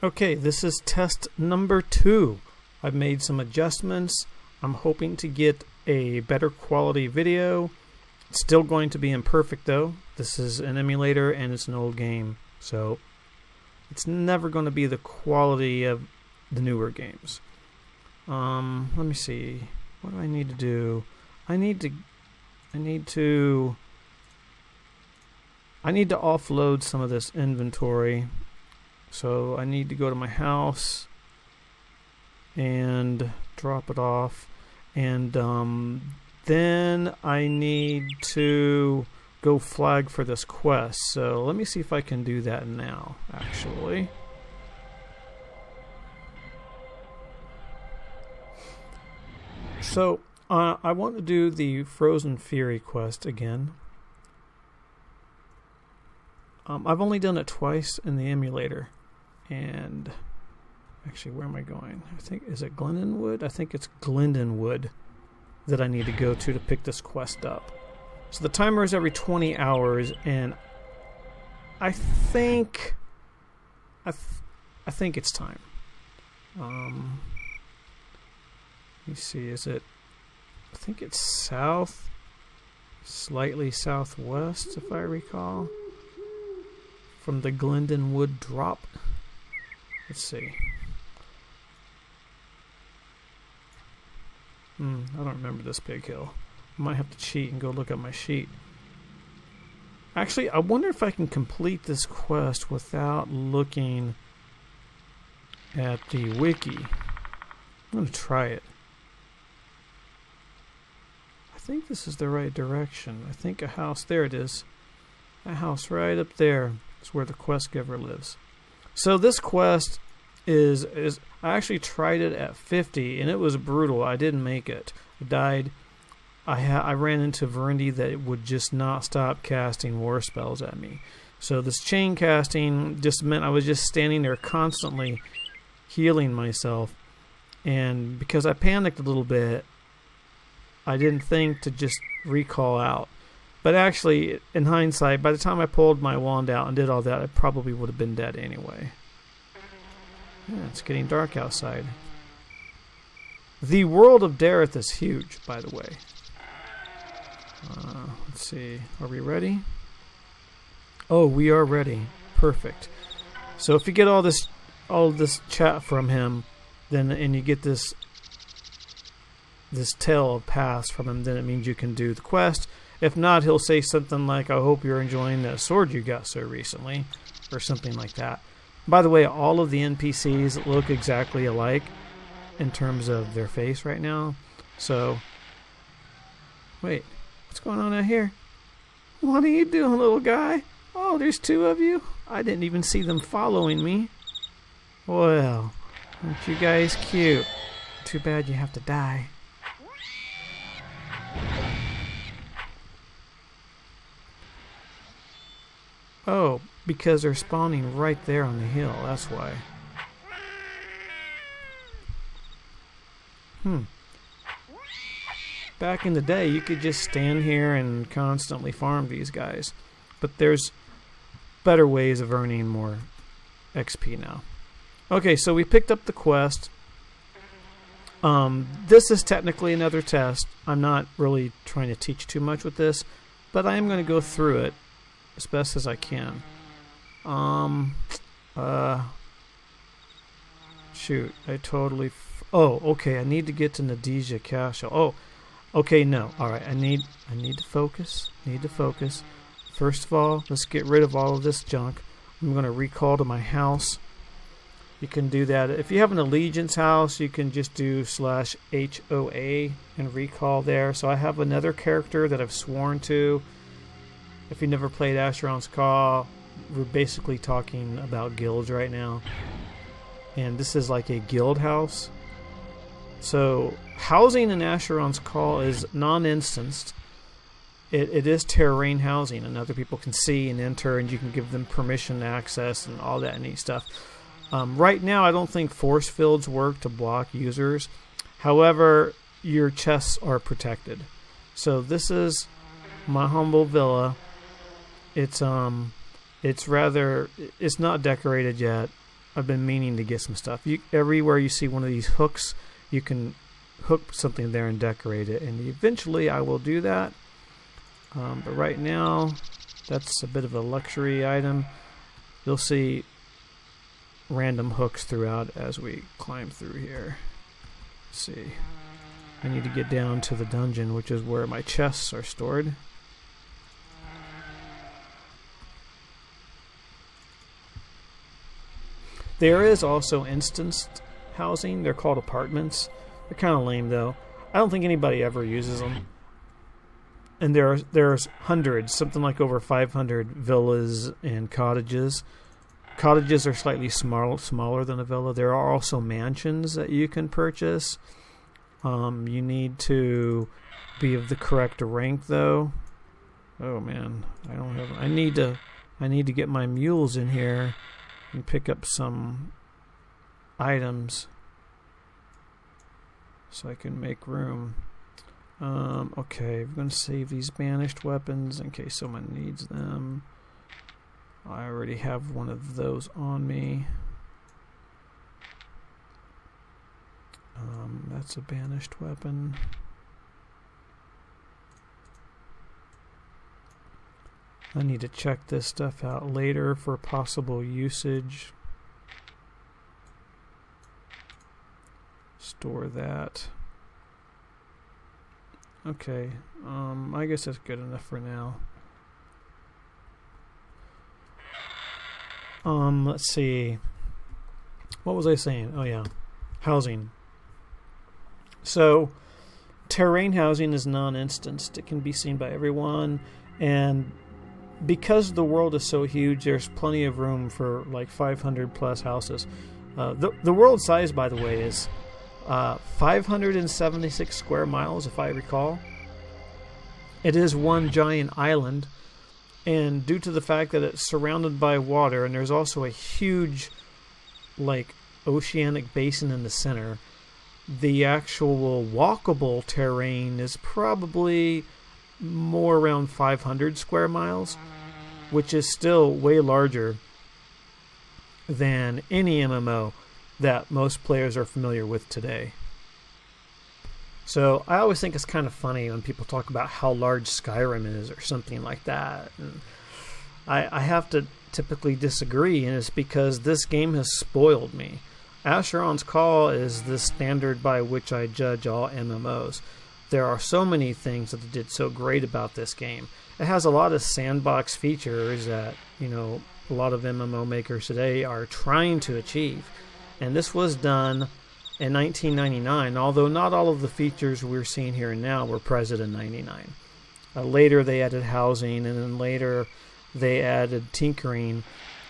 Okay, this is test number 2. I've made some adjustments. I'm hoping to get a better quality video. It's still going to be imperfect though. This is an emulator and it's an old game, so it's never going to be the quality of the newer games. Let me see. What do I need to do? I need to offload some of this inventory. So I need to go to my house and drop it off, and then I need to go flag for this quest. So let me see if I can do that now, actually. So I want to do the Frozen Fury quest again. I've only done it twice in the emulator. And actually, where am I going? I think, is it Glendenwood? I think it's Glendenwood that I need to go to pick this quest up. So the timer is every 20 hours, and I think it's time. Let me see, is it, I think it's south, slightly southwest, if I recall, from the Glendenwood drop. Let's see. I don't remember this big hill. I might have to cheat and go look at my sheet. Actually, I wonder if I can complete this quest without looking at the wiki. I'm going to try it. I think this is the right direction. I think a house, there it is. A house right up there is where the quest giver lives. So this quest is I actually tried it at 50 and it was brutal. I didn't make it. I died. I ran into Verendy that would just not stop casting war spells at me. So this chain casting just meant I was just standing there constantly healing myself, and because I panicked a little bit, I didn't think to just recall out. But actually, in hindsight, by the time I pulled my wand out and did all that, I probably would have been dead anyway. Yeah, it's getting dark outside. The world of Dareth is huge, by the way. Let's see. Are we ready? Oh, we are ready. Perfect. So if you get all this chat from him, then and you get this tale of paths from him, then it means you can do the quest. If not, he'll say something like, "I hope you're enjoying that sword you got so recently," or something like that. By the way, all of the NPCs look exactly alike in terms of their face right now. So, wait, what's going on out here? What are you doing, little guy? Oh, there's two of you? I didn't even see them following me. Well, aren't you guys cute? Too bad you have to die. Oh, because they're spawning right there on the hill, that's why. Back in the day, you could just stand here and constantly farm these guys. But there's better ways of earning more XP now. Okay, so we picked up the quest. This is technically another test. I'm not really trying to teach too much with this, but I am going to go through it as best as I can. Shoot, I totally... oh, okay, I need to get to Nadija Castle. Oh, okay, no. Alright, I need to focus. First of all, let's get rid of all of this junk. I'm going to recall to my house. You can do that. If you have an Allegiance house, you can just do /HOA and recall there. So I have another character that I've sworn to. If you never played Asheron's Call, we're basically talking about guilds right now. And this is like a guild house. So housing in Asheron's Call is non-instanced. It is terrain housing, and other people can see and enter, and you can give them permission to access and all that neat stuff. Right now, I don't think force fields work to block users. However, your chests are protected. So this is my humble villa. It's not decorated yet. I've been meaning to get some stuff. Everywhere you see one of these hooks, you can hook something there and decorate it, and eventually I will do that. But right now, that's a bit of a luxury item. You'll see random hooks throughout as we climb through here. Let's see. I need to get down to the dungeon, which is where my chests are stored. There is also instanced housing. They're called apartments. They're kind of lame, though. I don't think anybody ever uses them. And there's hundreds, something like over 500 villas and cottages. Cottages are slightly smaller than a villa. There are also mansions that you can purchase. You need to be of the correct rank, though. Oh man, I need to get my mules in here and pick up some items so I can make room. Okay, we're going to save these banished weapons in case someone needs them. I already have one of those on me. That's a banished weapon. I need to check this stuff out later for possible usage. Store that. Okay, I guess that's good enough for now. Let's see. What was I saying? Oh yeah, housing. So, terrain housing is non-instanced. It can be seen by everyone, and because the world is so huge, there's plenty of room for like 500 plus houses. The world size, by the way, is 576 square miles, if I recall. It is one giant island, and due to the fact that it's surrounded by water, and there's also a huge like oceanic basin in the center, the actual walkable terrain is probably more around 500 square miles, which is still way larger than any MMO that most players are familiar with today. So I always think it's kind of funny when people talk about how large Skyrim is or something like that. And I have to typically disagree, and it's because this game has spoiled me. Asheron's Call is the standard by which I judge all MMOs. There are so many things that it did so great about this game. It has a lot of sandbox features that, you know, a lot of MMO makers today are trying to achieve. And this was done in 1999, although not all of the features we're seeing here and now were present in 99. Later they added housing, and then later they added tinkering,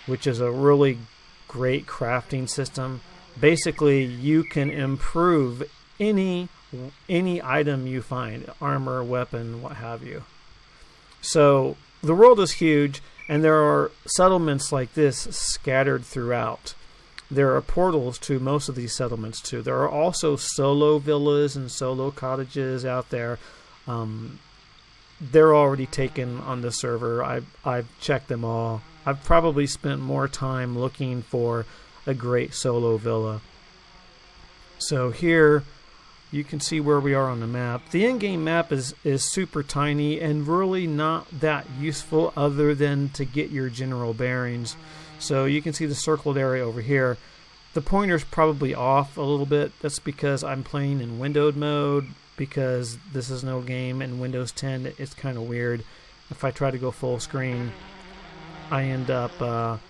which is a really great crafting system. Basically, you can improve any item you find, armor, weapon, what have you. So the world is huge, and there are settlements like this scattered throughout. There are portals to most of these settlements too. There are also solo villas and solo cottages out there. They're already taken on the server. I've checked them all. I've probably spent more time looking for a great solo villa. So here you can see where we are on the map. The in-game map is super tiny and really not that useful other than to get your general bearings. So you can see the circled area over here. The pointer's probably off a little bit. That's because I'm playing in windowed mode, because this is no game in Windows 10. It's kind of weird. If I try to go full screen, I end up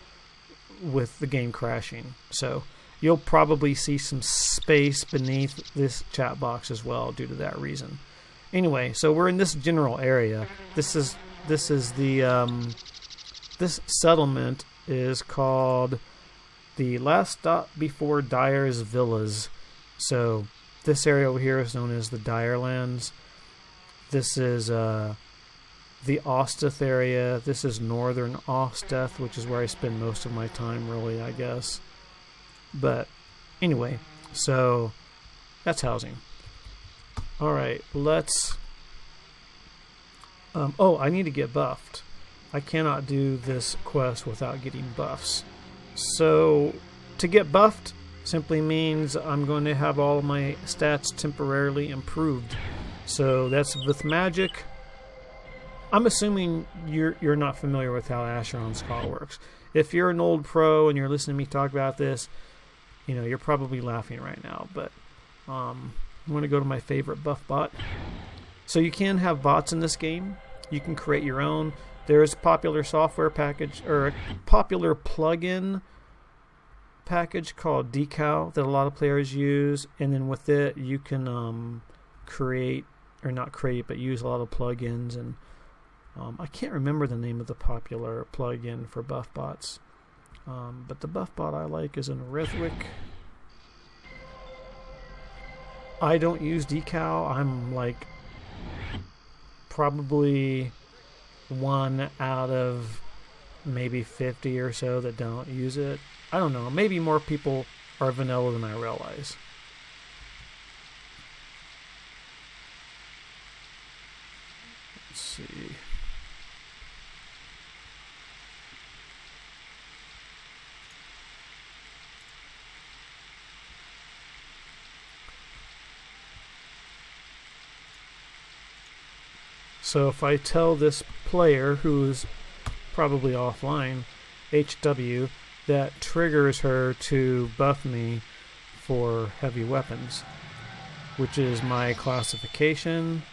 with the game crashing. So you'll probably see some space beneath this chat box as well due to that reason. Anyway, so we're in this general area. This settlement is called the last stop before Dyer's Villas. So this area over here is known as the Dyerlands. This is the Osteth area. This is northern Osteth, which is where I spend most of my time, really, I guess. But anyway, so that's housing. Alright, let's... I need to get buffed. I cannot do this quest without getting buffs. So to get buffed simply means I'm going to have all of my stats temporarily improved. So that's with magic. I'm assuming you're not familiar with how Asheron's Call works. If you're an old pro and you're listening to me talk about this, you know, you're probably laughing right now. But I'm going to go to my favorite buff bot. So you can have bots in this game. You can create your own. There's a popular software package, or a popular plugin package called Decal that a lot of players use, and then with it you can create, or not create, but use a lot of plugins. And I can't remember the name of the popular plugin for buff bots, but the buff bot I like is in Rithwick. I don't use Decal. I'm like probably 1 out of maybe 50 or so that don't use it. I don't know. Maybe more people are vanilla than I realize. Let's see. So if I tell this player, who's probably offline, HW, that triggers her to buff me for heavy weapons, which is my classification.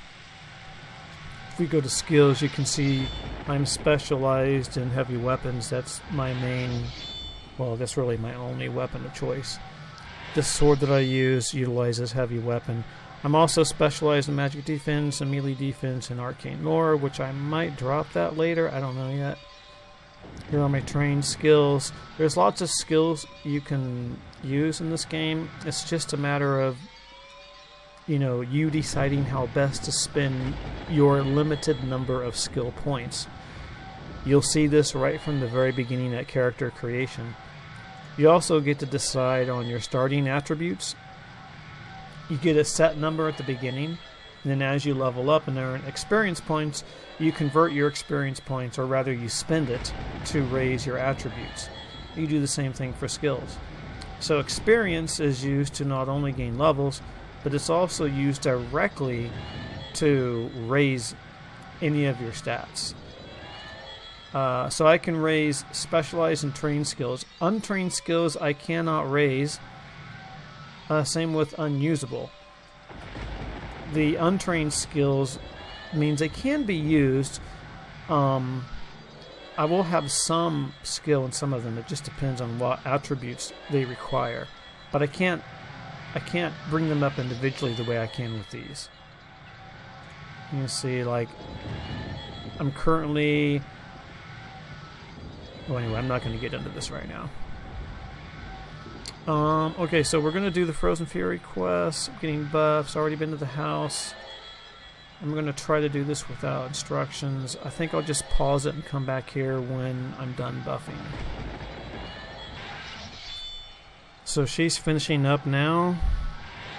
If we go to skills, you can see I'm specialized in heavy weapons. That's my main, well, that's really my only weapon of choice. This sword that I use utilizes heavy weapon. I'm also specialized in magic defense and melee defense and arcane lore, which I might drop that later. I don't know yet. Here are my trained skills. There's lots of skills you can use in this game. It's just a matter of, you know, you deciding how best to spend your limited number of skill points. You'll see this right from the very beginning at character creation. You also get to decide on your starting attributes. You get a set number at the beginning, and then as you level up and earn experience points, you convert your experience points, or rather you spend it, to raise your attributes. You do the same thing for skills. So experience is used to not only gain levels, but it's also used directly to raise any of your stats. So I can raise specialized and trained skills. Untrained skills I cannot raise. Same with unusable. The untrained skills means they can be used. I will have some skill in some of them. It just depends on what attributes they require. But I can't bring them up individually the way I can with these. You can see, like, I'm currently... Well, anyway, I'm not going to get into this right now. Okay, so we're going to do the Frozen Fury quest. Getting buffs. Already been to the house. I'm going to try to do this without instructions. I think I'll just pause it and come back here when I'm done buffing. So she's finishing up now.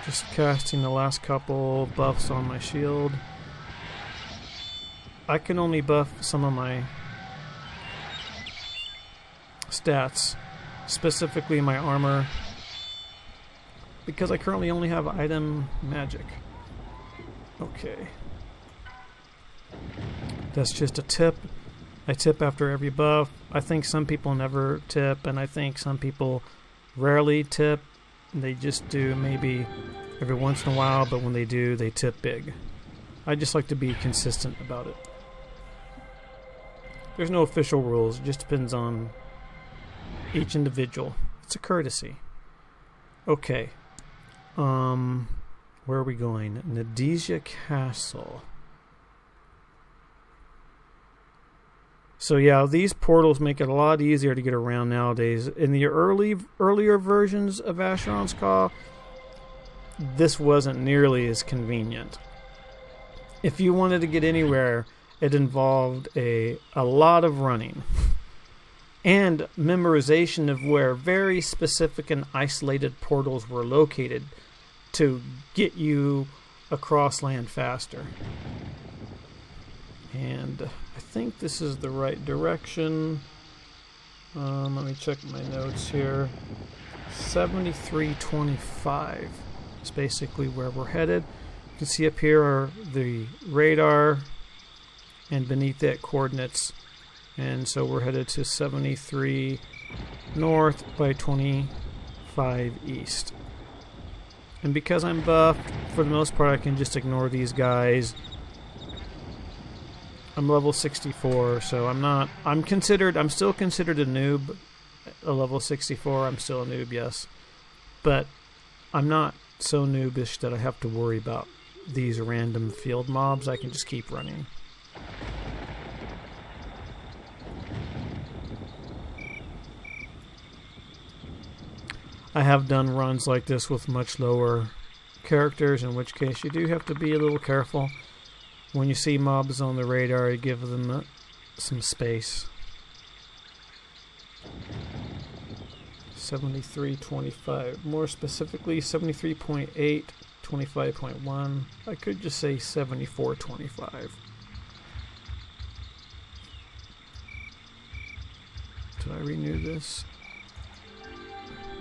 Just casting the last couple buffs on my shield. I can only buff some of my stats, specifically my armor, because I currently only have item magic. Okay. That's just a tip. I tip after every buff. I think some people never tip, and I think some people rarely tip. They just do maybe every once in a while, but when they do, they tip big. I just like to be consistent about it. There's no official rules. It just depends on each individual. It's a courtesy. Okay. Where are we going? Nadesia Castle. So yeah, these portals make it a lot easier to get around nowadays. In the earlier versions of Asheron's Call, this wasn't nearly as convenient. If you wanted to get anywhere, it involved a lot of running and memorization of where very specific and isolated portals were located to get you across land faster. And I think this is the right direction. Let me check my notes here. 7325 is basically where we're headed. You can see up here are the radar, and beneath that coordinates. And so we're headed to 73 north by 25 east. And because I'm buffed, for the most part I can just ignore these guys. I'm level 64, so I'm still considered a noob. A level 64, I'm still a noob, yes. But I'm not so noobish that I have to worry about these random field mobs. I can just keep running. I have done runs like this with much lower characters, in which case you do have to be a little careful. When you see mobs on the radar, you give them some space. 7325. More specifically, 73.8, 25.1. I could just say 7425. Did I renew this?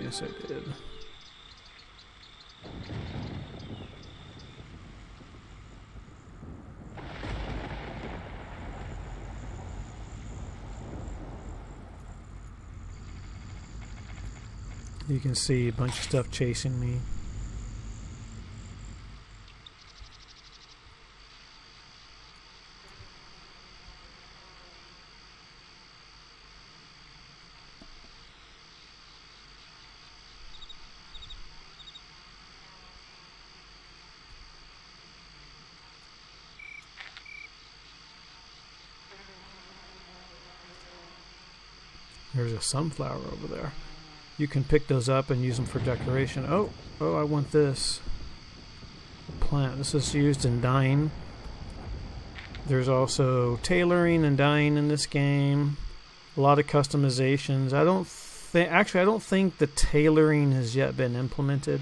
Yes, I did. You can see a bunch of stuff chasing me. There's a sunflower over there. You can pick those up and use them for decoration. Oh, I want this plant. This is used in dyeing. There's also tailoring and dyeing in this game. A lot of customizations. I don't think the tailoring has yet been implemented.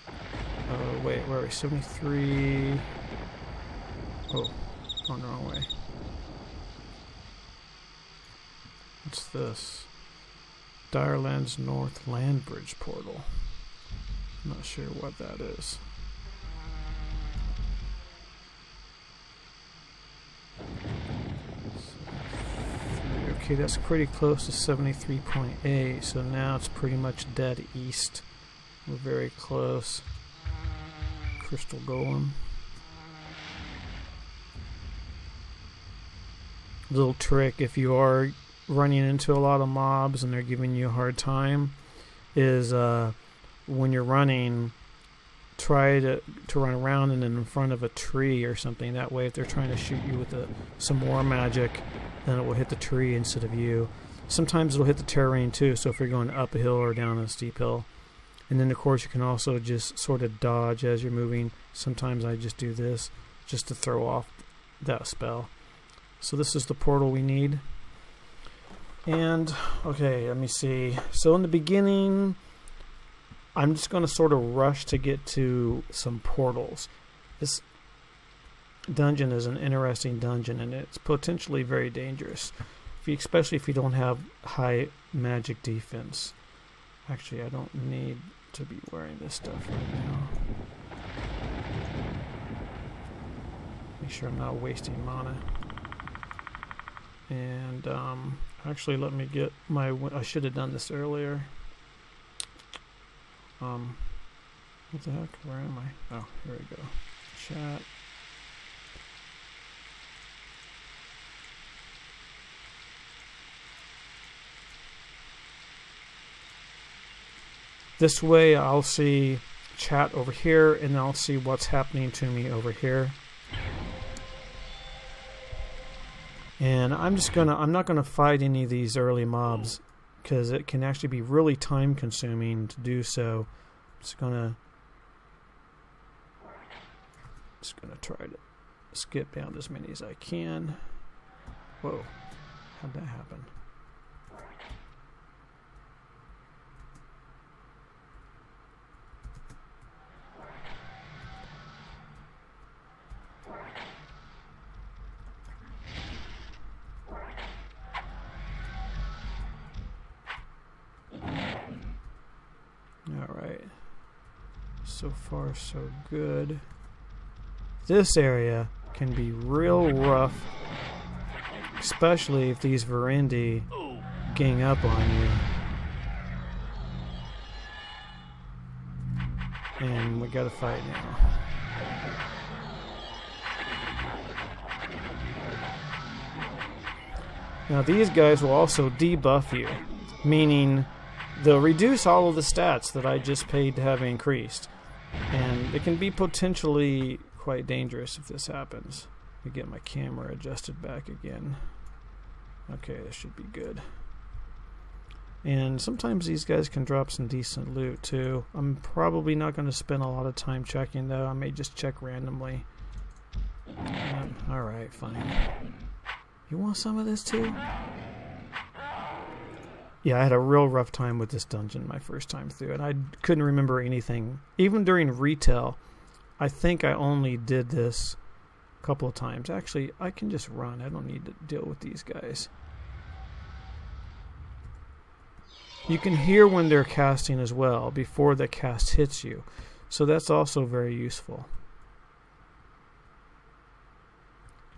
Oh, wait, where are we? 73. Oh, going the wrong way. What's this? Direland's North Land Bridge Portal. I'm not sure what that is. Okay, that's pretty close to 73.8, so now it's pretty much dead east. We're very close. Crystal Golem. Little trick if you are running into a lot of mobs and they're giving you a hard time is when you're running, try to run around and in front of a tree or something. That way if they're trying to shoot you with some more magic, then it will hit the tree instead of you. Sometimes it'll hit the terrain too, so if you're going up a hill or down a steep hill. And then of course you can also just sort of dodge as you're moving. Sometimes I just do this just to throw off that spell. So this is the portal we need. And, okay, let me see. So in the beginning, I'm just going to sort of rush to get to some portals. This dungeon is an interesting dungeon, and it's potentially very dangerous, especially if you don't have high magic defense. Actually, I don't need to be wearing this stuff right now. Make sure I'm not wasting mana. And, actually, let me get my... I should have done this earlier. What the heck? Where am I? Oh, here we go. Chat. This way, I'll see chat over here, and I'll see what's happening to me over here. And I'm not gonna fight any of these early mobs because it can actually be really time consuming to do so. Just gonna try to skip down as many as I can. Whoa, how'd that happen? Alright. So far, so good. This area can be real rough, especially if these Verendi gang up on you. And we gotta fight now. Now these guys will also debuff you, meaning they'll reduce all of the stats that I just paid to have increased. And it can be potentially quite dangerous if this happens. Let me get my camera adjusted back again. Okay, this should be good. And sometimes these guys can drop some decent loot too. I'm probably not going to spend a lot of time checking though. I may just check randomly. Alright, fine. You want some of this too? Yeah, I had a real rough time with this dungeon my first time through, and I couldn't remember anything. Even during retail, I think I only did this a couple of times. Actually, I can just run. I don't need to deal with these guys. You can hear when they're casting as well before the cast hits you, so that's also very useful.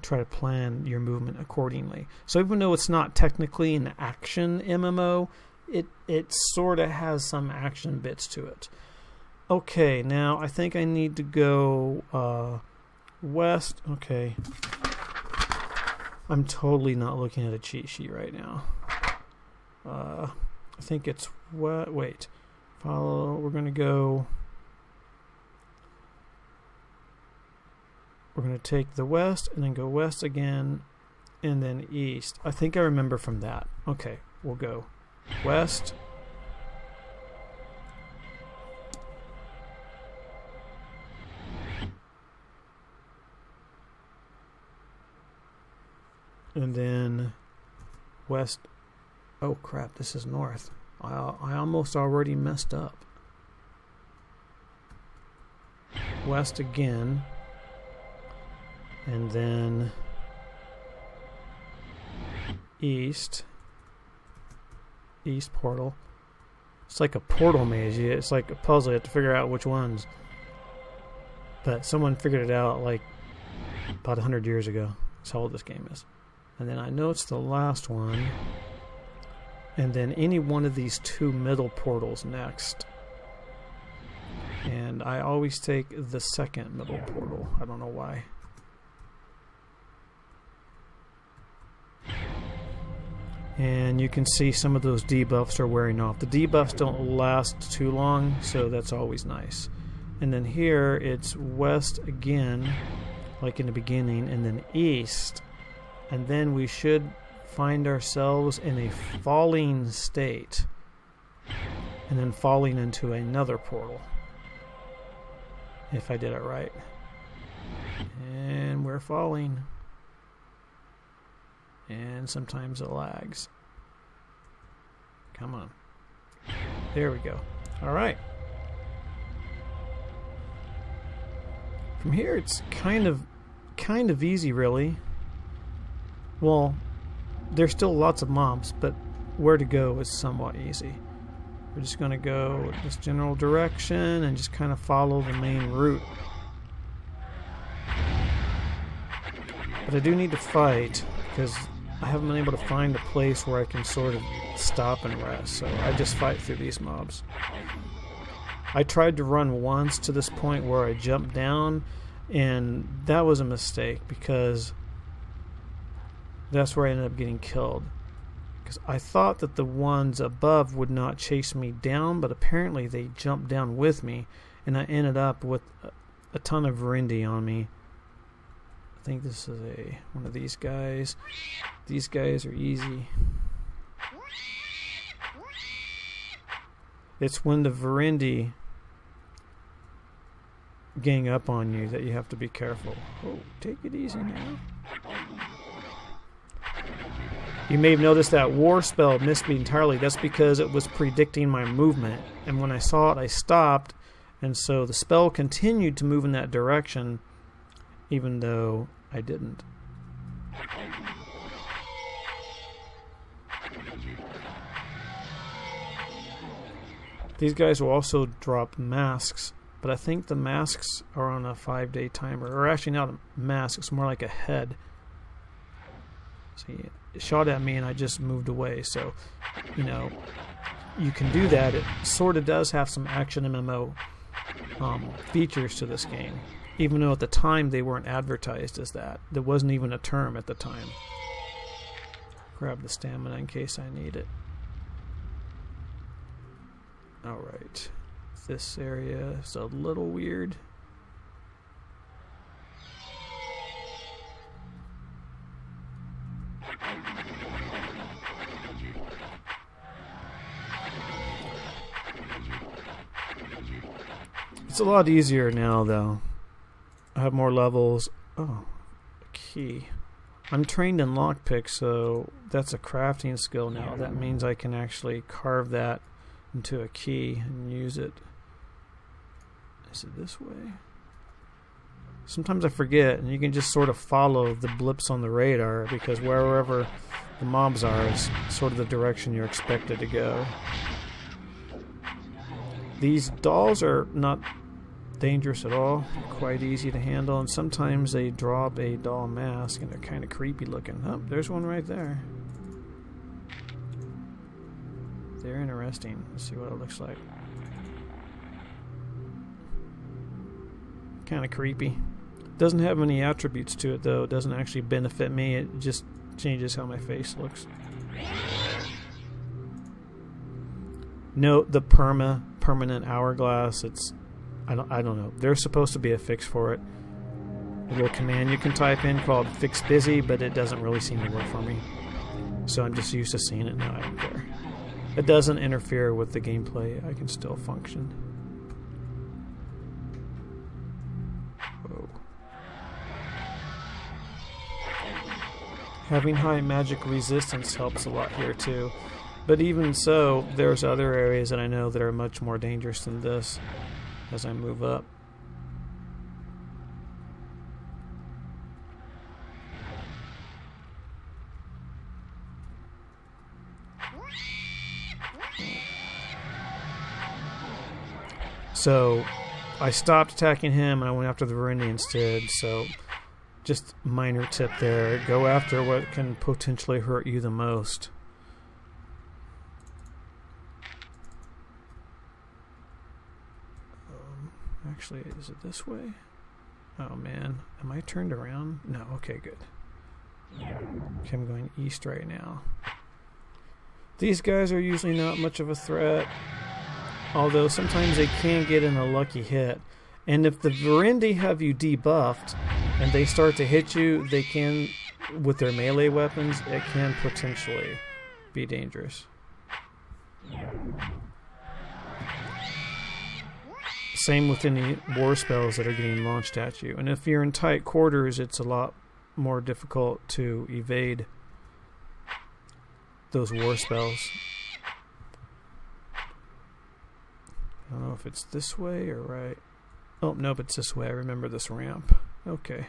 Try to plan your movement accordingly. So even though it's not technically an action MMO, it sort of has some action bits to it. Okay, now I think I need to go west. Okay. I'm totally not looking at a cheat sheet right now. I think it's what? Wait. Follow. We're going to go. We're going to take the west and then go west again and then east. I think I remember from that. Okay, we'll go west. And then west. Oh crap, this is north. I almost already messed up. West again. And then east portal. It's like a portal maze. It's like a puzzle. You have to figure out which ones. But someone figured it out like about 100 years ago. That's how old this game is. And then I know it's the last one. And then any one of these two middle portals next. And I always take the second middle portal. I don't know why. And you can see some of those debuffs are wearing off. The debuffs don't last too long, so that's always nice. And then here it's west again, like in the beginning, and then east. And then we should find ourselves in a falling state. And then falling into another portal. If I did it right. And we're falling. And sometimes it lags. Come on. There we go. Alright. From here it's kind of easy really. Well, there's still lots of mobs, but where to go is somewhat easy. We're just going to go this general direction and just kind of follow the main route. But I do need to fight because I haven't been able to find a place where I can sort of stop and rest, so I just fight through these mobs. I tried to run once to this point where I jumped down, and that was a mistake because that's where I ended up getting killed. Because I thought that the ones above would not chase me down, but apparently they jumped down with me, and I ended up with a ton of Verendi on me. I think this is one of these guys. These guys are easy. It's when the Verendi gang up on you that you have to be careful. Oh, take it easy now. You may have noticed that war spell missed me entirely. That's because it was predicting my movement. And when I saw it, I stopped. And so the spell continued to move in that direction, even though I didn't. These guys will also drop masks, but I think the masks are on a 5-day timer. Or actually not a mask, it's more like a head. See, it shot at me and I just moved away. So, you know, you can do that. It sort of does have some action MMO features to this game. Even though at the time they weren't advertised as that. There wasn't even a term at the time. Grab the stamina in case I need it. Alright. This area is a little weird. It's a lot easier now, though. I have more levels. Oh, a key. I'm trained in lockpick, so that's a crafting skill now. That means I can actually carve that into a key and use it. Is it this way? Sometimes I forget, and you can just sort of follow the blips on the radar, because wherever the mobs are is sort of the direction you're expected to go. These dolls are not dangerous at all. Quite easy to handle, and sometimes they drop a doll mask and they're kind of creepy looking. Oh, there's one right there. They're interesting. Let's see what it looks like. Kind of creepy. Doesn't have any attributes to it though. It doesn't actually benefit me. It just changes how my face looks. Note the permanent hourglass. It's I don't know. There's supposed to be a fix for it. A little command you can type in called fix busy, but it doesn't really seem to work for me. So I'm just used to seeing it now. I don't care. It doesn't interfere with the gameplay. I can still function. Whoa. Having high magic resistance helps a lot here too. But even so, there's other areas that I know that are much more dangerous than this. As I move up. So I stopped attacking him and I went after the Verendi instead. So just minor tip there. Go after what can potentially hurt you the most. Actually, is it this way? Oh man, am I turned around? No, okay, good. Okay, I'm going east right now. These guys are usually not much of a threat, although sometimes they can get in a lucky hit. And if the Verendi have you debuffed and they start to hit you, they can, with their melee weapons, it can potentially be dangerous. Same with any war spells that are getting launched at you. And if you're in tight quarters, it's a lot more difficult to evade those war spells. I don't know if it's this way or right. Oh, nope, it's this way. I remember this ramp. Okay.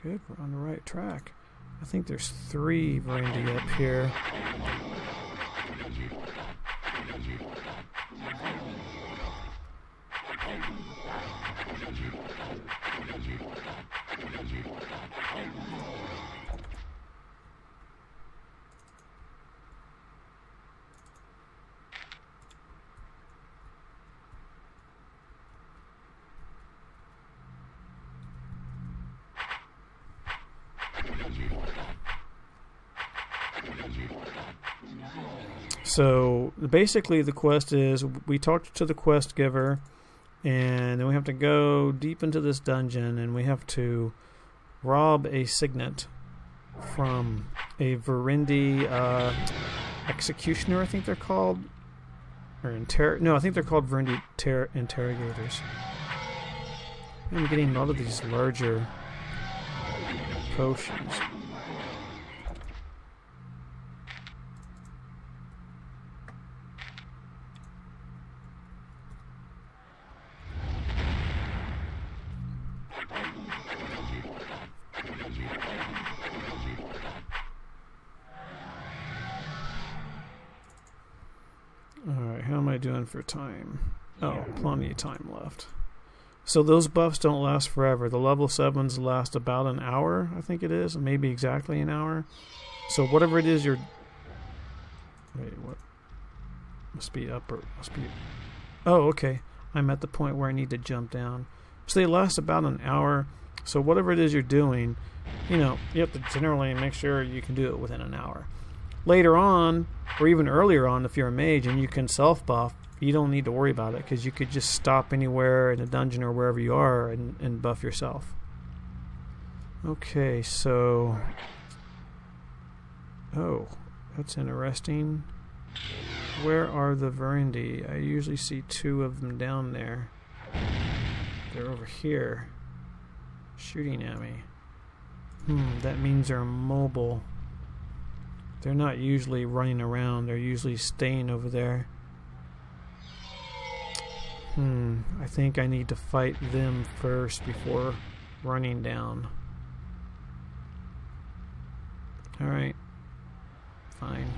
Good, we're on the right track. I think there's 3 Verendi up here. So basically the quest is we talked to the quest giver and then we have to go deep into this dungeon and we have to rob a signet from a Verendi executioner, I think they're called, or no, I think they're called Verendi interrogators. I'm getting a lot of these larger potions. I doing for time? Oh, plenty of time left. So those buffs don't last forever. The level 7s last about an hour, I think it is. Maybe exactly an hour. So whatever it is you're... Wait, what? Must be up or... Must be... Oh, okay. I'm at the point where I need to jump down. So they last about an hour. So whatever it is you're doing, you know, you have to generally make sure you can do it within an hour. Later on, or even earlier on, if you're a mage and you can self-buff, you don't need to worry about it because you could just stop anywhere in a dungeon or wherever you are and buff yourself. Okay, so... Oh, that's interesting. Where are the Verendi? I usually see 2 of them down there. They're over here, shooting at me. That means they're mobile. They're not usually running around. They're usually staying over there. I think I need to fight them first before running down. Alright. Fine.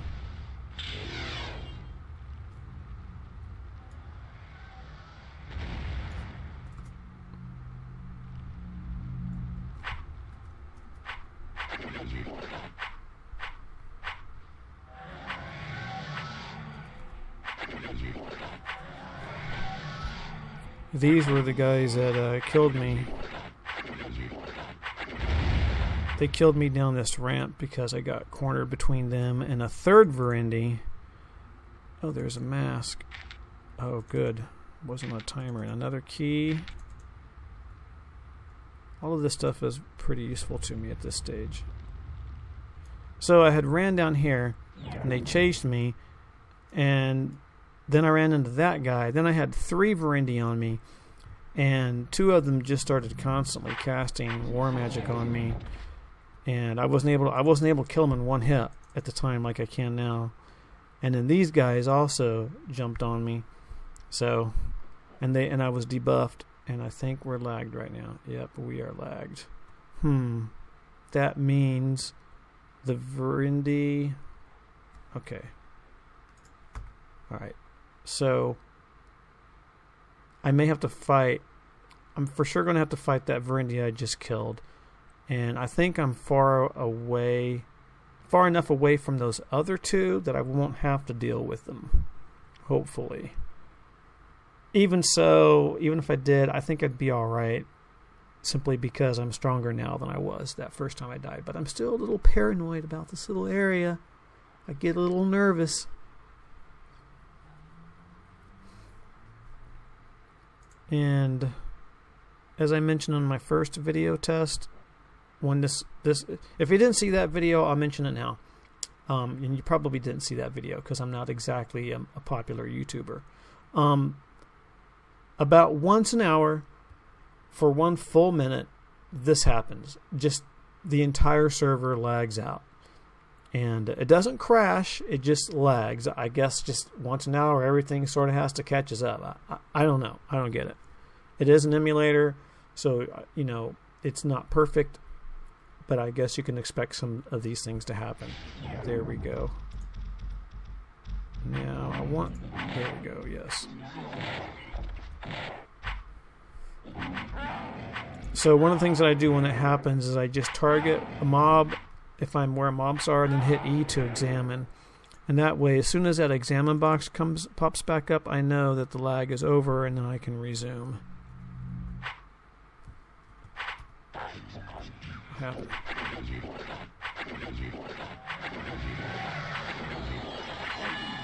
These were the guys that killed me. They killed me down this ramp because I got cornered between them and a third Verendi. Oh, there's a mask. Oh, good. Wasn't a timer. And another key. All of this stuff is pretty useful to me at this stage. So I had ran down here, and they chased me, and then I ran into that guy. Then I had 3 Verendi on me, and 2 of them just started constantly casting war magic on me, and I wasn't able to kill them in one hit at the time like I can now. And then these guys also jumped on me, so and I was debuffed, and I think we're lagged right now. Yep, we are lagged. That means the Verendi. Okay. All right. So I may have to fight. I'm for sure going to have to fight that Verendi I just killed. And I think I'm far enough away from those other 2 that I won't have to deal with them. Hopefully. Even so, even if I did, I think I'd be alright. Simply because I'm stronger now than I was that first time I died. But I'm still a little paranoid about this little area. I get a little nervous. And as I mentioned in my first video test, when this if you didn't see that video, I'll mention it now. And you probably didn't see that video because I'm not exactly a popular YouTuber. About once an hour for 1 full minute, this happens. Just the entire server lags out. And it doesn't crash, it just lags. I guess just once an hour, everything sort of has to catch us up. I don't know. I don't get it. It is an emulator, so, you know, it's not perfect, but I guess you can expect some of these things to happen. There we go. Now, there we go, yes. So one of the things that I do when it happens is I just target a mob, if I'm where mobs are, and then hit E to examine. And that way, as soon as that examine box pops back up, I know that the lag is over, and then I can resume. Happen.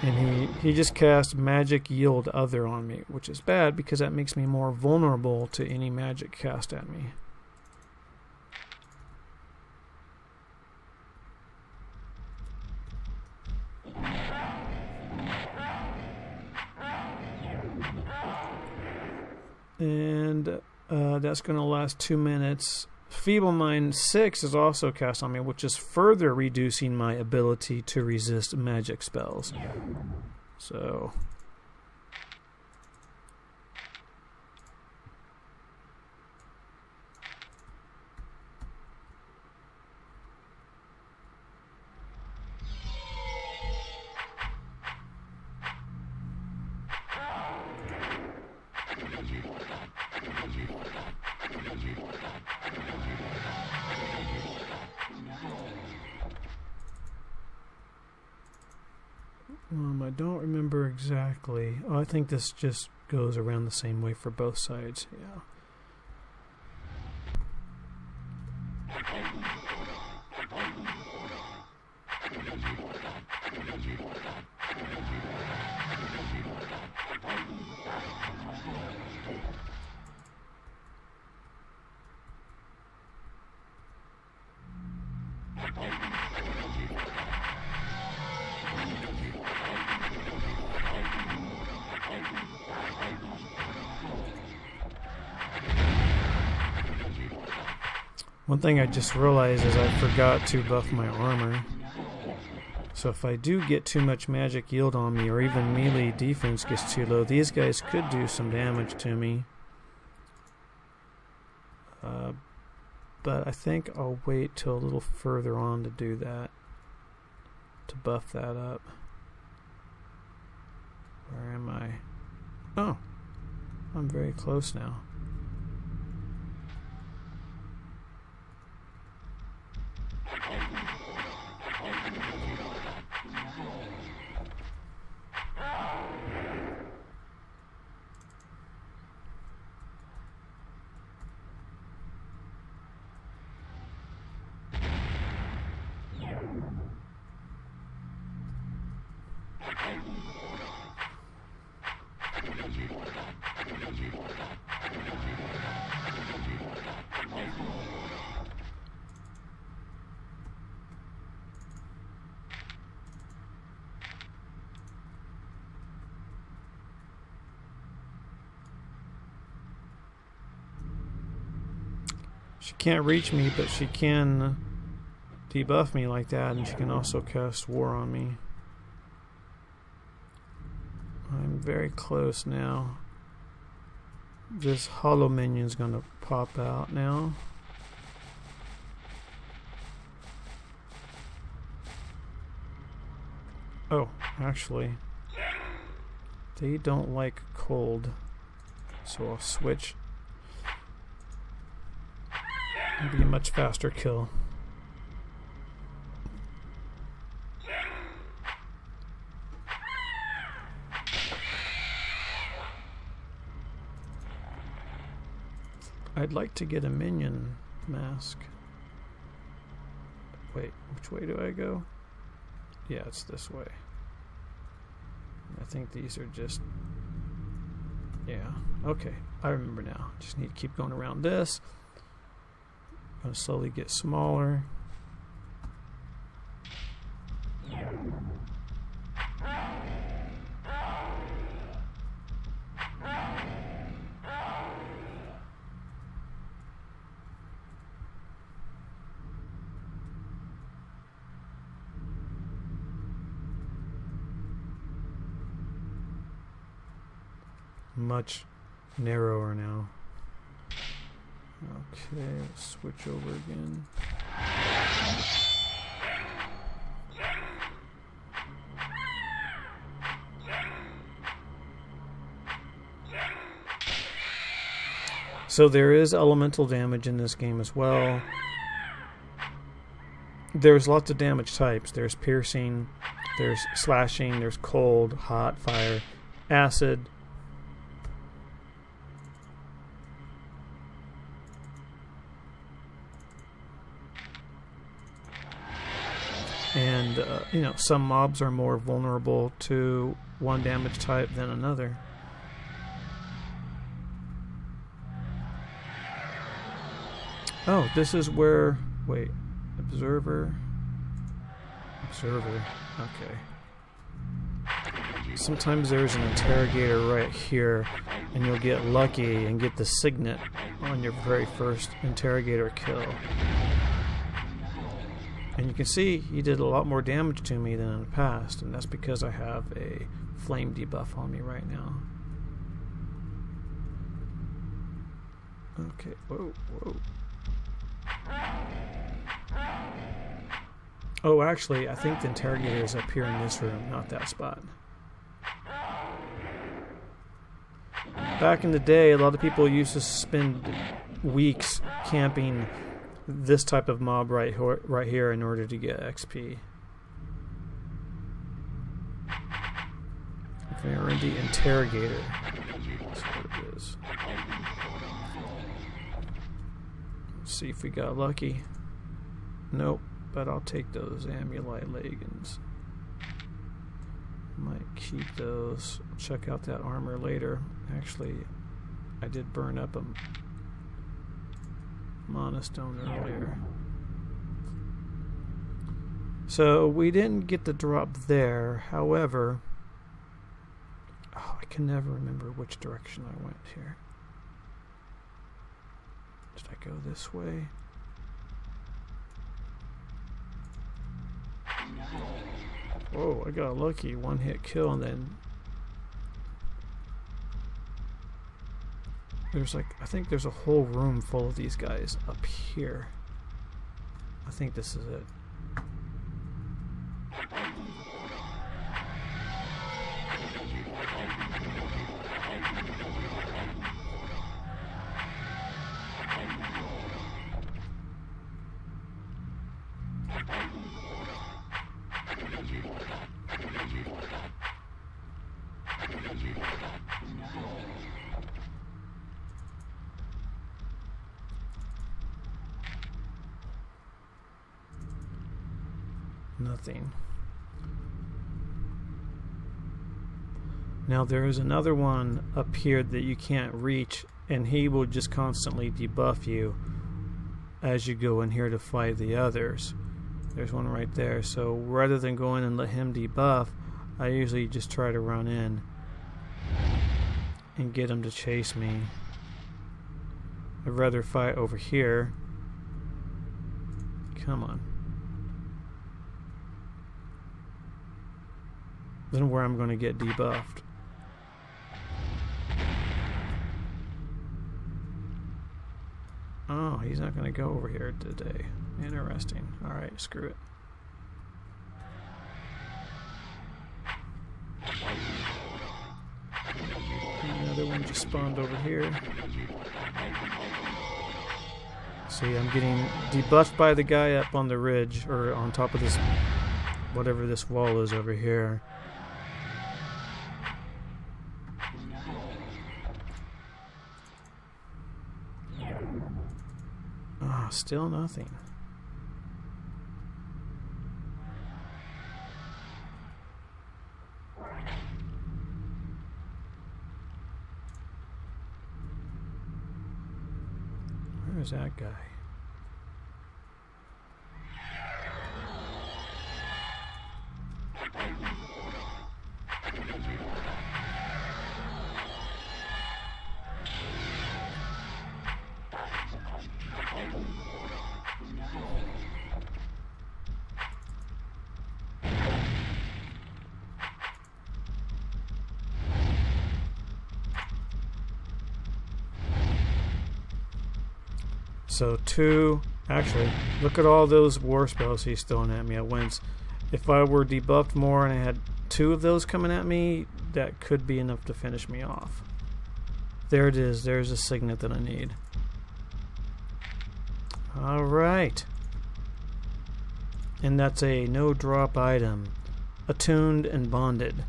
And he just cast Magic Yield Other on me, which is bad because that makes me more vulnerable to any magic cast at me. And that's going to last 2 minutes. Feeble Mind 6 is also cast on me, which is further reducing my ability to resist magic spells. So... I don't remember exactly. Oh, I think this just goes around the same way for both sides. Yeah. One thing I just realized is I forgot to buff my armor. So if I do get too much magic yield on me, or even melee defense gets too low, these guys could do some damage to me. But I think I'll wait till a little further on to do that, to buff that up. Where am I? Oh, I'm very close now. She can't reach me, but she can debuff me like that, and she can also cast War on me. I'm very close now. This hollow minion's gonna pop out now. Oh, actually, they don't like cold, so I'll switch. It'll be a much faster kill. I'd like to get a minion mask. Wait, which way do I go? Yeah, it's this way. I think these are just... Yeah, okay, I remember now. Just need to keep going around this. I'm going to slowly get smaller. Much narrower now. Okay, let's switch over again. So there is elemental damage in this game as well. There's lots of damage types. There's piercing, there's slashing, there's cold, hot, fire, acid. And, you know, some mobs are more vulnerable to one damage type than another. Oh, this is where... Wait. Observer. Okay. Sometimes there's an interrogator right here, and you'll get lucky and get the signet on your very first interrogator kill. And you can see he did a lot more damage to me than in the past, and that's because I have a flame debuff on me right now. Okay, whoa. Oh, actually, I think the interrogator is up here in this room, not that spot. Back in the day, a lot of people used to spend weeks camping this type of mob right here in order to get XP. Variendi Interrogator. That's what it is. Let's see if we got lucky. Nope, but I'll take those Amulite leggings. Might keep those. Check out that armor later. Actually, I did burn up a monostone earlier. So we didn't get the drop there. However, I can never remember which direction I went here. Did I go this way? Whoa, I got lucky. One hit kill, and then there's like, I think there's a whole room full of these guys up here. I think this is it. Nothing. Now there is another one up here that you can't reach, and he will just constantly debuff you as you go in here to fight the others. There's one right there, so rather than go in and let him debuff, I usually just try to run in and get him to chase me. I'd rather fight over here. Come on. Than where I'm going to get debuffed. Oh, he's not going to go over here today. Interesting. Alright, screw it. Another one just spawned over here. See, I'm getting debuffed by the guy up on the ridge, or on top of this, whatever this wall is over here. Still nothing. Where is that guy? So actually, look at all those war spells he's throwing at me at once. If I were debuffed more and I had 2 of those coming at me, that could be enough to finish me off. There it is. There's a signet that I need. Alright. And that's a no drop item. Attuned and bonded.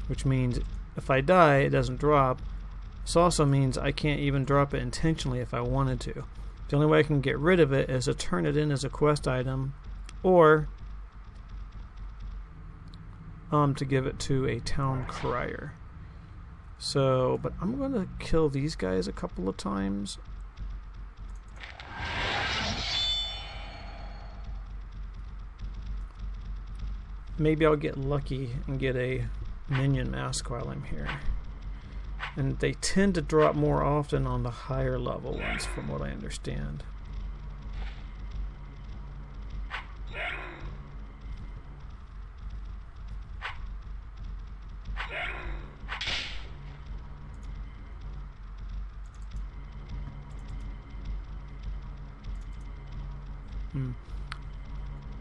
Which means if I die, it doesn't drop. This also means I can't even drop it intentionally if I wanted to. The only way I can get rid of it is to turn it in as a quest item, or to give it to a town crier. So, but I'm going to kill these guys a couple of times. Maybe I'll get lucky and get a minion mask while I'm here. And they tend to drop more often on the higher level ones, from what I understand.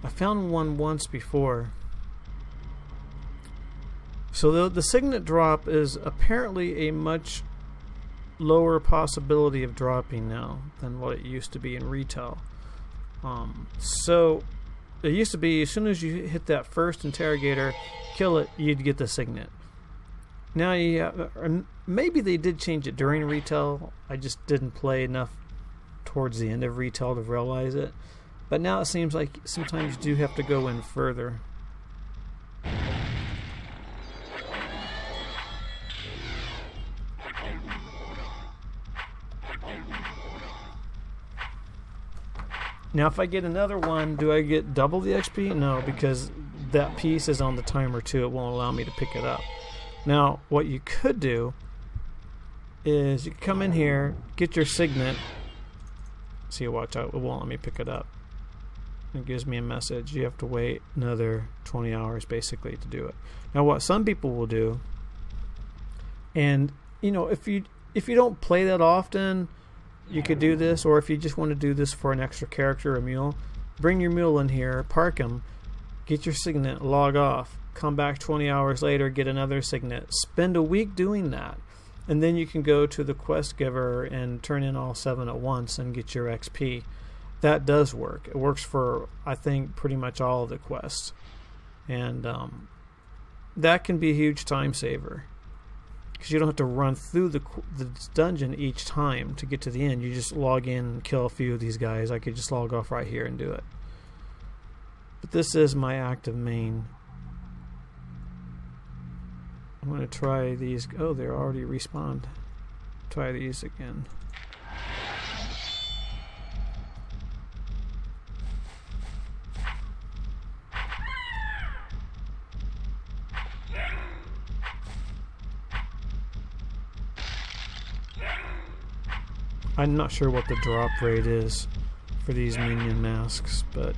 I found one once before. So the signet drop is apparently a much lower possibility of dropping now than what it used to be in retail. So it used to be as soon as you hit that first interrogator, kill it, you'd get the signet. Now or maybe they did change it during retail. I just didn't play enough towards the end of retail to realize it. But now it seems like sometimes you do have to go in further. Now if I get another one, do I get double the XP? No, because that piece is on the timer too. It won't allow me to pick it up. Now what you could do is you come in here, get your signet. See, watch out, it won't let me pick it up. It gives me a message. You have to wait another 20 hours basically to do it. Now what some people will do, and you know, if you don't play that often, you could do this, or if you just want to do this for an extra character or mule, bring your mule in here, park him, get your signet, log off, come back 20 hours later, get another signet, spend a week doing that, and then you can go to the quest giver and turn in all 7 at once and get your XP. That does work. It works for, I think, pretty much all of the quests, and that can be a huge time saver. Because you don't have to run through the dungeon each time to get to the end. You just log in and kill a few of these guys. I could just log off right here and do it. But this is my active main. I'm going to try these. Oh, they're already respawned. Try these again. I'm not sure what the drop rate is for these minion masks, but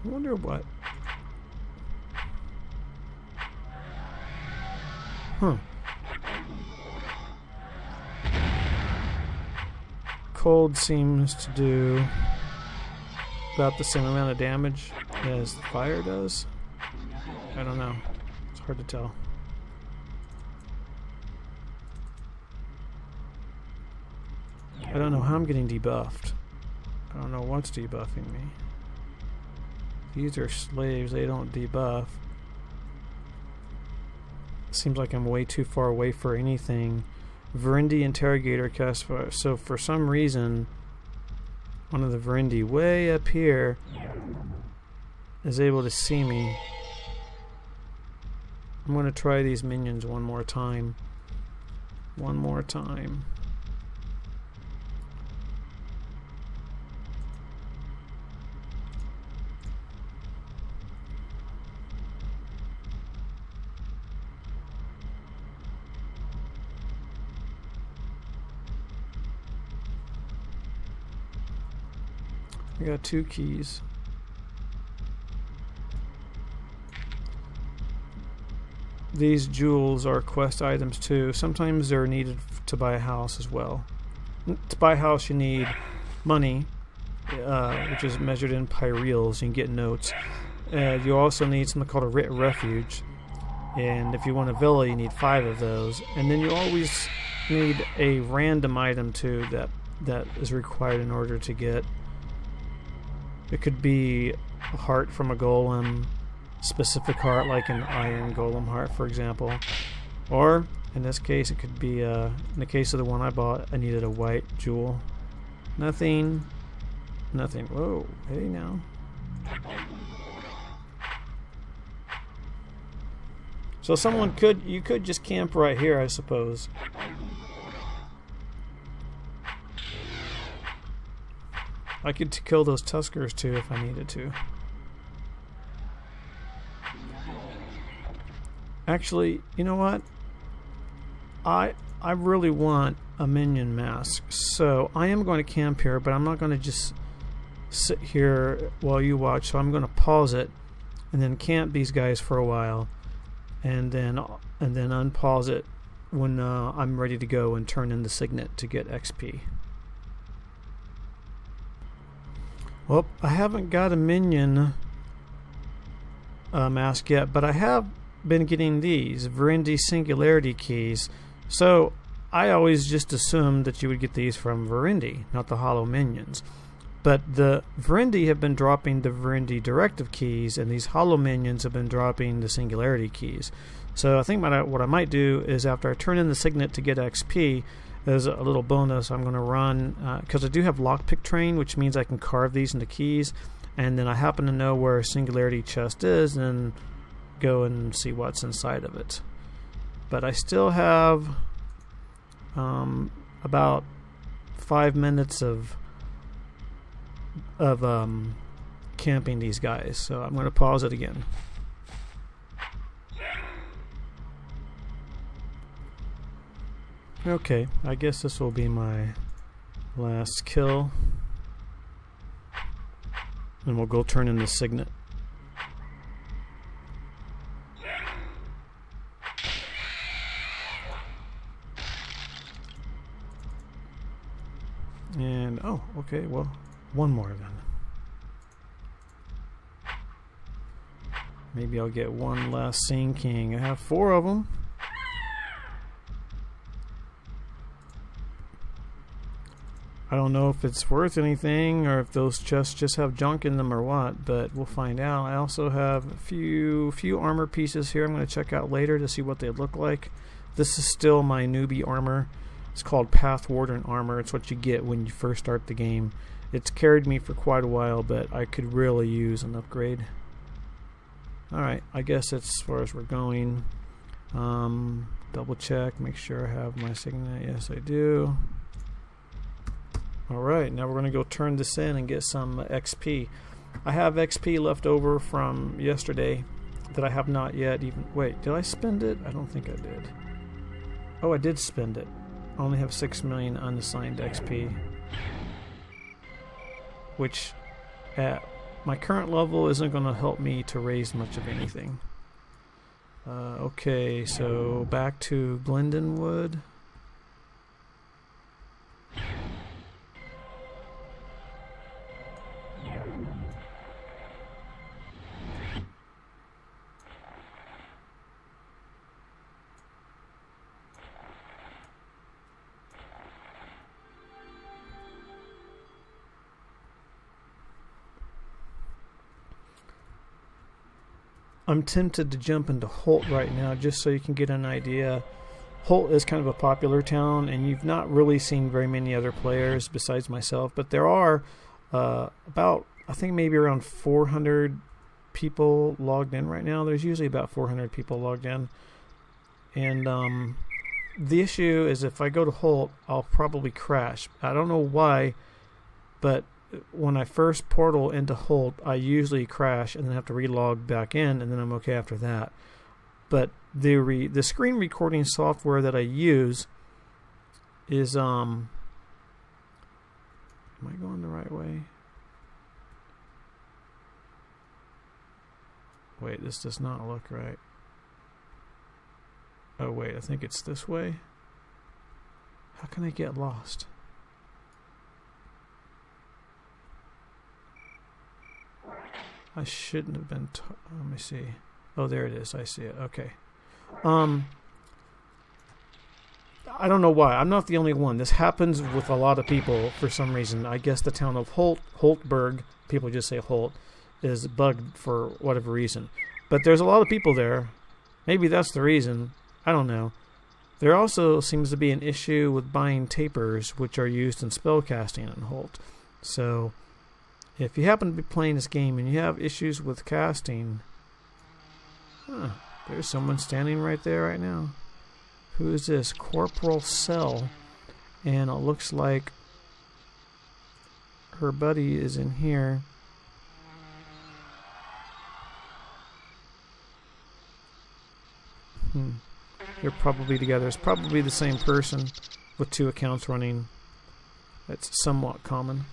I wonder what. Huh. Cold seems to do about the same amount of damage as the fire does. I don't know. It's hard to tell. I don't know how I'm getting debuffed. I don't know what's debuffing me. These are slaves. They don't debuff. Seems like I'm way too far away for anything. Verendi interrogator cast fire. So for some reason, one of the Verendi way up here is able to see me. I'm going to try these minions one more time. One more time. I got 2 keys. These jewels are quest items too. Sometimes they're needed to buy a house as well. To buy a house you need money, which is measured in pyreals. You can get notes. You also need something called a writ refuge. And if you want a villa, you need 5 of those. And then you always need a random item too that is required in order to get. It could be a heart from a golem, specific heart like an iron golem heart, for example. Or, in this case, it could be, in the case of the one I bought, I needed a white jewel. Nothing. Nothing. Whoa, hey now. So you could just camp right here, I suppose. I could kill those Tuskers too if I needed to. Actually, you know what? I really want a minion mask, so I am going to camp here, but I'm not going to just sit here while you watch. So I'm going to pause it and then camp these guys for a while, and then unpause it when I'm ready to go and turn in the signet to get XP. Well, I haven't got a minion mask yet, but I have been getting these Verendi Singularity keys. So I always just assumed that you would get these from Verendi, not the Hollow Minions. But the Verendi have been dropping the Verendi Directive keys, and these Hollow Minions have been dropping the Singularity keys. So I think what I might do is, after I turn in the Signet to get XP, as a little bonus, I'm going to run, because I do have Lockpick Train, which means I can carve these into keys, and then I happen to know where a Singularity chest is, and go and see what's inside of it. But I still have about 5 minutes of camping these guys, so I'm going to pause it again. Okay, I guess this will be my last kill, and we'll go turn in the Signet. And oh, okay, well, one more then. Maybe I'll get one last Scene King. I have 4 of them. I don't know if it's worth anything or if those chests just have junk in them or what, but we'll find out. I also have a few armor pieces here I'm going to check out later to see what they look like. This is still my newbie armor. It's called Path Warden armor. It's what you get when you first start the game. It's carried me for quite a while, but I could really use an upgrade. Alright, I guess that's as far as we're going. Double check, make sure I have my Signet. Yes, I do. Alright, now we're going to go turn this in and get some XP. I have XP left over from yesterday that I have not yet even... Wait, did I spend it? I don't think I did. Oh, I did spend it. I only have 6 million unassigned XP. Which, at my current level, isn't going to help me to raise much of anything. Okay, so back to Glendenwood. I'm tempted to jump into Holt right now just so you can get an idea. Holt is kind of a popular town, and you've not really seen very many other players besides myself, but there are about, I think maybe around 400 people logged in right now. There's usually about 400 people logged in. And the issue is if I go to Holt, I'll probably crash. I don't know why, but when I first portal into Holt, I usually crash and then have to relog back in, and then I'm okay after that. But the screen recording software that I use is am I going the right way? Wait, this does not look right. Oh wait, I think it's this way. How can I get lost? I shouldn't have been. Let me see. Oh, there it is. I see it. Okay. I don't know why. I'm not the only one. This happens with a lot of people for some reason. I guess the town of Holtburg, people just say Holt, is bugged for whatever reason. But there's a lot of people there. Maybe that's the reason. I don't know. There also seems to be an issue with buying tapers, which are used in spellcasting in Holt. So if you happen to be playing this game and you have issues with casting... there's someone standing right there right now. Who is this? Corporal Cell. And it looks like her buddy is in here. They're probably together. It's probably the same person with 2 accounts running. That's somewhat common.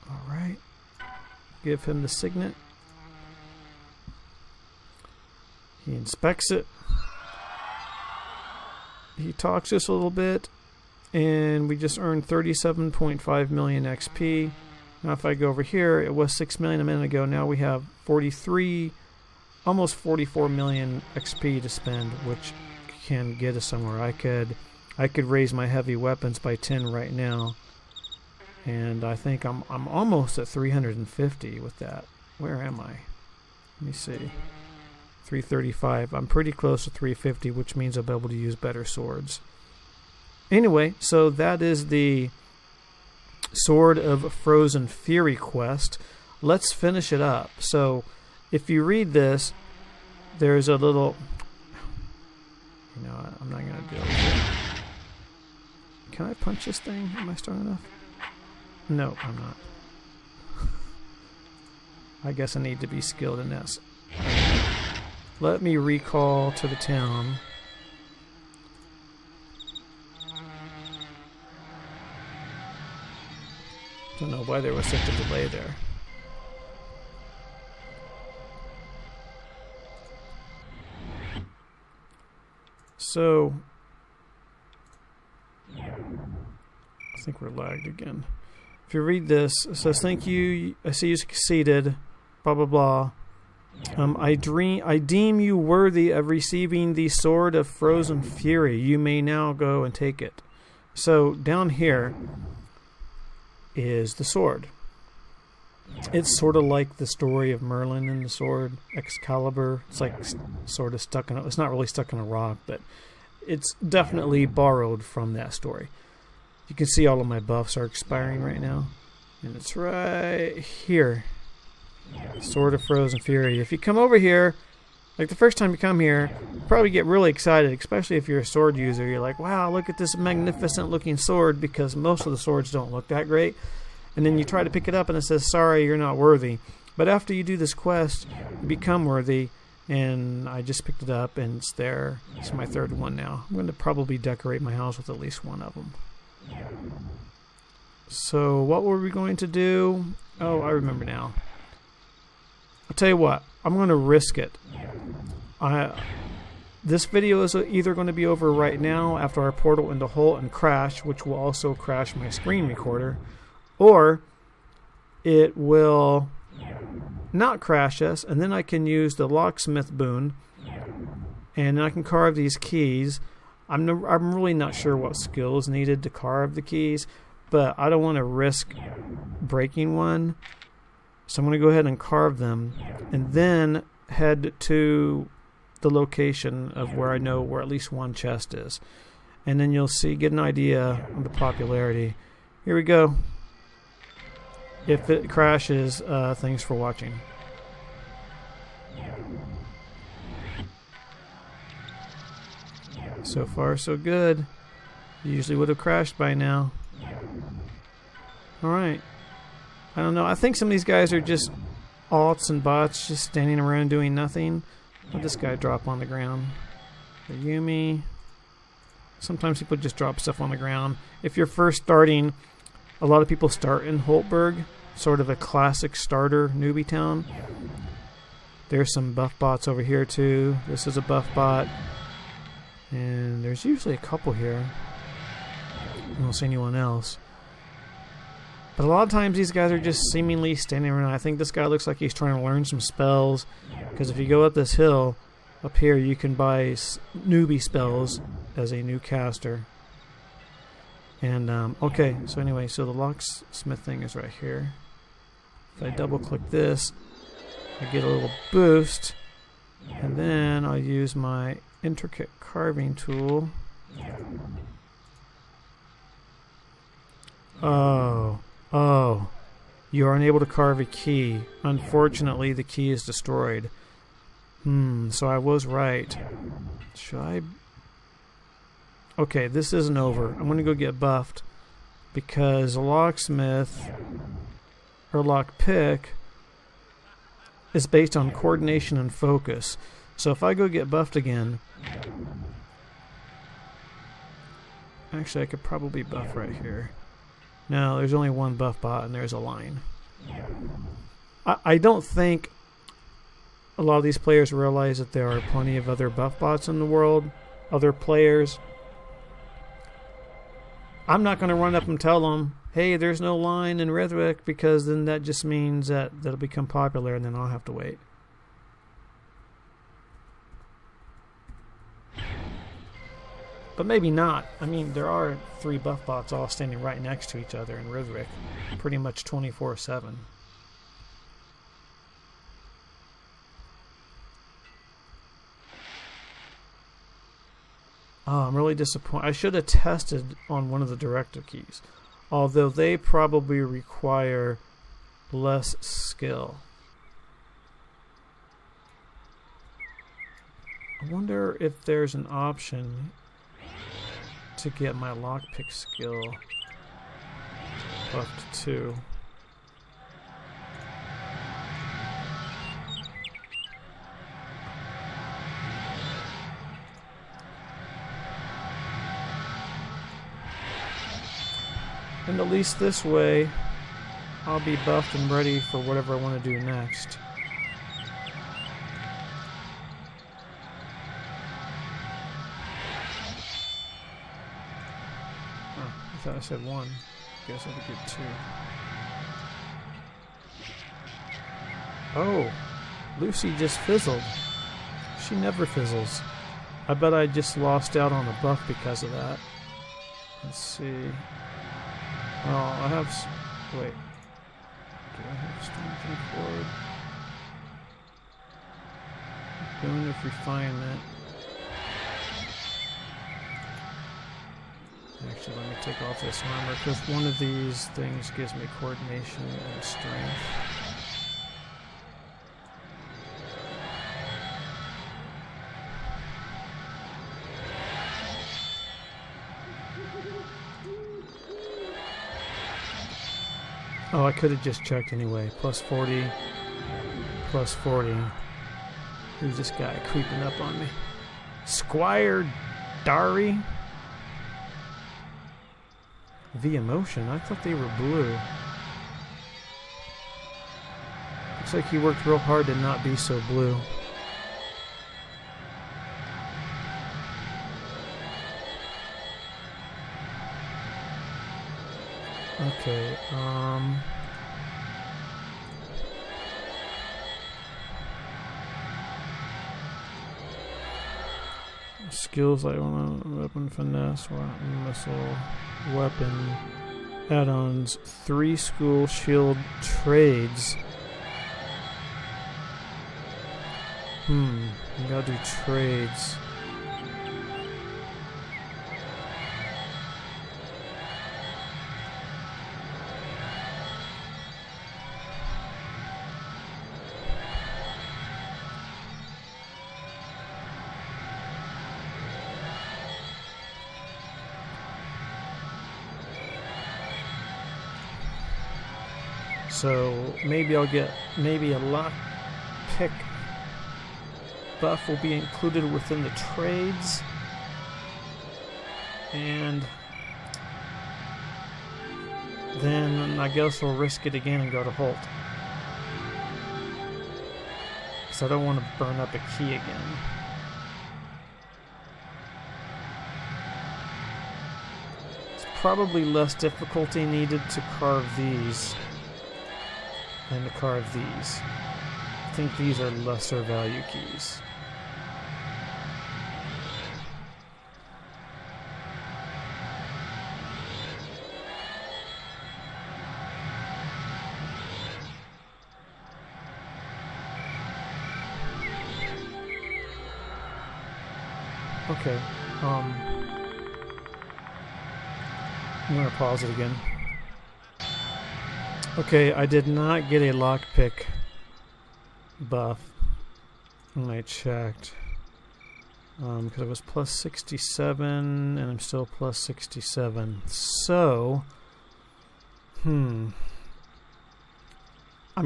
Alright. Give him the Signet. He inspects it. He talks just a little bit. And we just earned 37.5 million XP. Now if I go over here, it was 6 million a minute ago. Now we have 43, almost 44 million XP to spend, which can get us somewhere. I could raise my heavy weapons by 10 right now, and I think I'm almost at 350 with that. Where am I? Let me see. 335. I'm pretty close to 350, which means I'll be able to use better swords. Anyway, so that is the Sword of Frozen Fury quest. Let's finish it up. So if you read this, there's a little... You know, I'm not going to do it. Can I punch this thing? Am I strong enough? No, I'm not. I guess I need to be skilled in this. Let me recall to the town. Don't know why there was such a delay there. So, I think we're lagged again. If you read this, it says, "Thank you. I see you succeeded. Blah blah blah. I deem you worthy of receiving the Sword of Frozen Fury. You may now go and take it." So down here is the sword. It's sort of like the story of Merlin and the sword, Excalibur. It's like sort of stuck in. It's not really stuck in a rock, but it's definitely borrowed from that story. You can see all of my buffs are expiring right now, and it's right here. Sword of Frozen Fury. If you come over here, like the first time you come here, you probably get really excited, especially if you're a sword user. You're like, wow, look at this magnificent looking sword, because most of the swords don't look that great. And then you try to pick it up and it says, sorry, you're not worthy. But after you do this quest, you become worthy, and I just picked it up and it's there. It's my third one now. I'm going to probably decorate my house with at least one of them. So what were we going to do? Oh, I remember now. I'll tell you what, I'm going to risk it. This video is either going to be over right now after our portal into Holt and crash, which will also crash my screen recorder, or it will not crash us, and then I can use the locksmith boon, and I can carve these keys. I'm really not sure what skill is needed to carve the keys, but I don't want to risk breaking one. So I'm going to go ahead and carve them, and then head to the location of where I know where at least one chest is. And then you'll see, get an idea of the popularity. Here we go. If it crashes, thanks for watching. So far, so good. Usually would have crashed by now. Alright. I don't know. I think some of these guys are just alts and bots just standing around doing nothing. Let this guy drop on the ground. The Yumi. Sometimes people just drop stuff on the ground. If you're first starting, a lot of people start in Holtberg, sort of a classic starter newbie town. There's some buff bots over here too. This is a buff bot. And there's usually a couple here. I don't see anyone else. But a lot of times these guys are just seemingly standing around. I think this guy looks like he's trying to learn some spells, because if you go up this hill, up here you can buy newbie spells as a new caster. And, okay, so anyway, so the locksmith thing is right here. If I double click this, I get a little boost, and then I'll use my intricate carving tool. Oh, you are unable to carve a key. Unfortunately, the key is destroyed. So I was right. Should I... Okay, this isn't over. I'm going to go get buffed, because a locksmith, or lockpick, is based on coordination and focus. So if I go get buffed again... Actually, I could probably buff right here. No, there's only one buff bot, and there's a line. I don't think a lot of these players realize that there are plenty of other buff bots in the world, other players. I'm not going to run up and tell them, hey, there's no line in Rithwick, because then that just means that that'll become popular and then I'll have to wait. But maybe not. I mean, there are 3 buff bots all standing right next to each other in Rithwick, pretty much 24/7. Oh, I'm really disappointed. I should have tested on one of the director keys, although they probably require less skill. I wonder if there's an option to get my lockpick skill up to 2. And at least this way, I'll be buffed and ready for whatever I want to do next. I thought I said 1. Guess I could get 2. Oh, Lucy just fizzled. She never fizzles. I bet I just lost out on a buff because of that. Let's see. Oh, I have... Wait. Do I have strength and cord? Boon of refinement. Actually, let me take off this armor, because one of these things gives me coordination and strength. Oh, I could have just checked anyway. Plus 40, plus 40. Who's this guy creeping up on me? Squire Dari? V-Emotion? I thought they were blue. Looks like he worked real hard to not be so blue. Okay, skills like weapon finesse, missile, weapon, add-ons, 3 school shield trades. We gotta do trades. So maybe I'll get a lock pick buff will be included within the trades, and then I guess we'll risk it again and go to Holt, because I don't want to burn up a key again. It's probably less difficulty needed to carve these than to carve these. I think these are lesser value keys. Okay, I'm gonna pause it again. Okay, I did not get a lockpick buff when I checked, because it was plus 67 and I'm still plus 67. So, I'm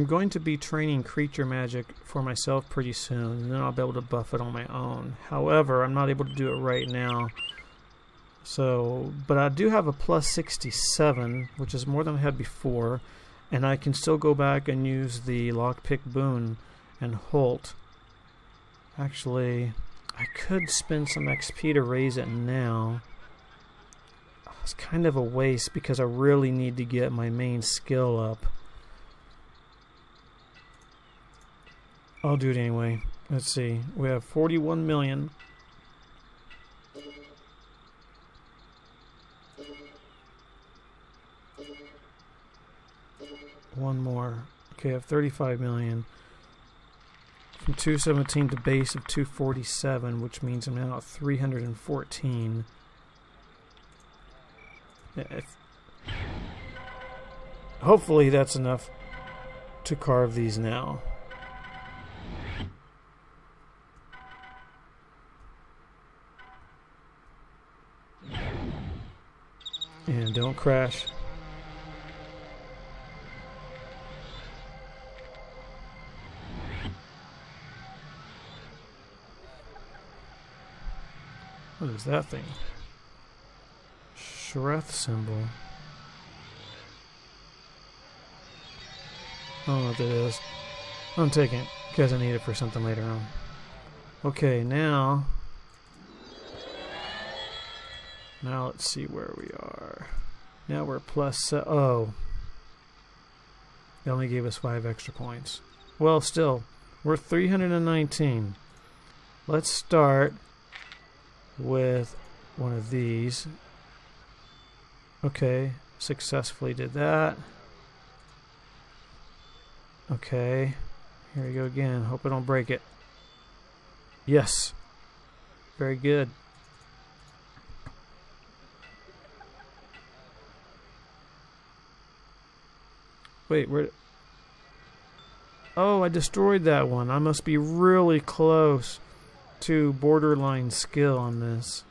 going to be training creature magic for myself pretty soon, and then I'll be able to buff it on my own. However, I'm not able to do it right now. So, but I do have a plus 67, which is more than I had before. And I can still go back and use the lockpick boon and Holt. Actually, I could spend some XP to raise it now. It's kind of a waste because I really need to get my main skill up. I'll do it anyway. Let's see. We have 41 million. One more. Okay, I have 35 million. From 217 to base of 247, which means I'm now at 314. Hopefully that's enough to carve these now. And don't crash. What is that thing? Shreth symbol. I don't know what that is. I'm taking it because I need it for something later on. Okay, now let's see where we are. Now we're plus... oh. They only gave us 5 extra points. Well, still, we're 319. Let's start with one of these. Okay, successfully did that. Okay, here we go again. Hope I don't break it. Yes, very good. Wait, where? Oh, I destroyed that one. I must be really close to borderline skill on this.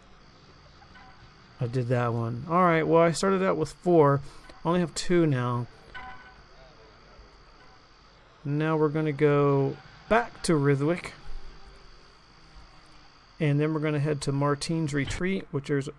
I did that one. Alright, well I started out with 4. I only have 2 now. Now we're going to go back to Rithwick. And then we're going to head to Martine's Retreat, which is